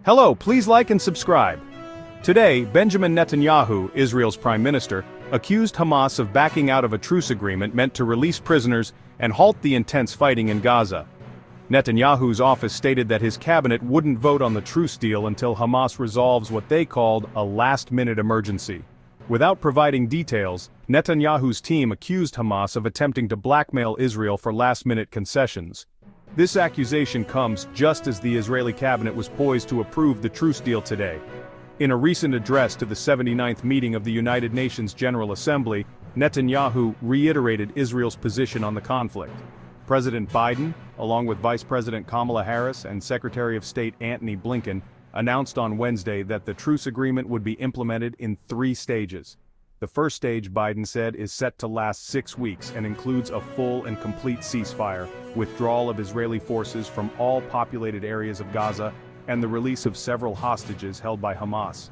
Hello, please like and subscribe. Today, Benjamin Netanyahu, Israel's prime minister, accused Hamas of backing out of a truce agreement meant to release prisoners and halt the intense fighting in Gaza. Netanyahu's office stated that his cabinet wouldn't vote on the truce deal until Hamas resolves what they called a last-minute emergency. Without providing details, Netanyahu's team accused Hamas of attempting to blackmail Israel for last-minute concessions. This accusation comes just as the Israeli cabinet was poised to approve the truce deal today. In a recent address to the 79th meeting of the United Nations General Assembly, Netanyahu reiterated Israel's position on the conflict. President Biden, along with Vice President Kamala Harris and Secretary of State Antony Blinken, announced on Wednesday that the truce agreement would be implemented in 3 stages. The first stage, Biden said, is set to last 6 weeks and includes a full and complete ceasefire, withdrawal of Israeli forces from all populated areas of Gaza, and the release of several hostages held by Hamas.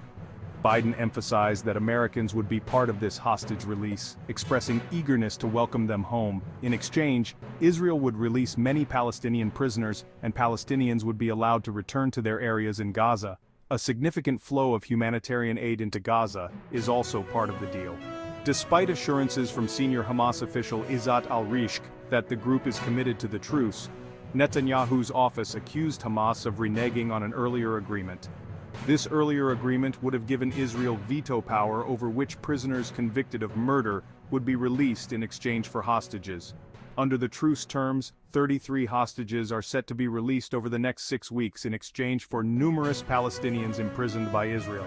Biden emphasized that Americans would be part of this hostage release, expressing eagerness to welcome them home. In exchange, Israel would release many Palestinian prisoners, and Palestinians would be allowed to return to their areas in Gaza. A significant flow of humanitarian aid into Gaza is also part of the deal. Despite assurances from senior Hamas official Izzat al-Rishq that the group is committed to the truce, Netanyahu's office accused Hamas of reneging on an earlier agreement. This earlier agreement would have given Israel veto power over which prisoners convicted of murder would be released in exchange for hostages. Under the truce terms, 33 hostages are set to be released over the next 6 weeks in exchange for numerous Palestinians imprisoned by Israel.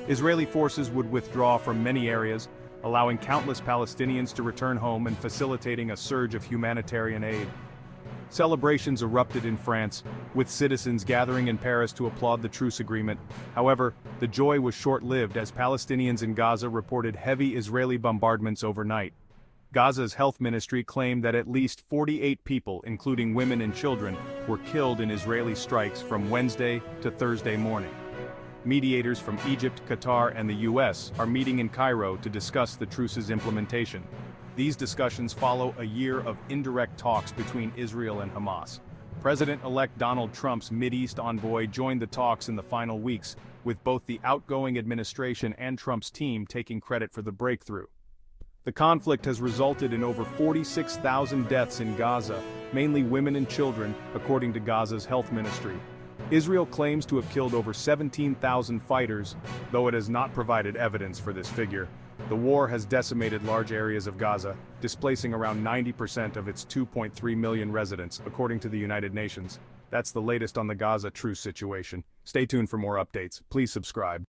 Israeli forces would withdraw from many areas, allowing countless Palestinians to return home and facilitating a surge of humanitarian aid. Celebrations erupted in France, with citizens gathering in Paris to applaud the truce agreement. However, the joy was short-lived as Palestinians in Gaza reported heavy Israeli bombardments overnight. Gaza's health ministry claimed that at least 48 people, including women and children, were killed in Israeli strikes from Wednesday to Thursday morning. Mediators from Egypt, Qatar, and the US are meeting in Cairo to discuss the truce's implementation. These discussions follow a year of indirect talks between Israel and Hamas. President-elect Donald Trump's Mideast envoy joined the talks in the final weeks, with both the outgoing administration and Trump's team taking credit for the breakthrough. The conflict has resulted in over 46,000 deaths in Gaza, mainly women and children, according to Gaza's health ministry. Israel claims to have killed over 17,000 fighters, though it has not provided evidence for this figure. The war has decimated large areas of Gaza, displacing around 90% of its 2.3 million residents, according to the United Nations. That's the latest on the Gaza truce situation. Stay tuned for more updates. Please subscribe.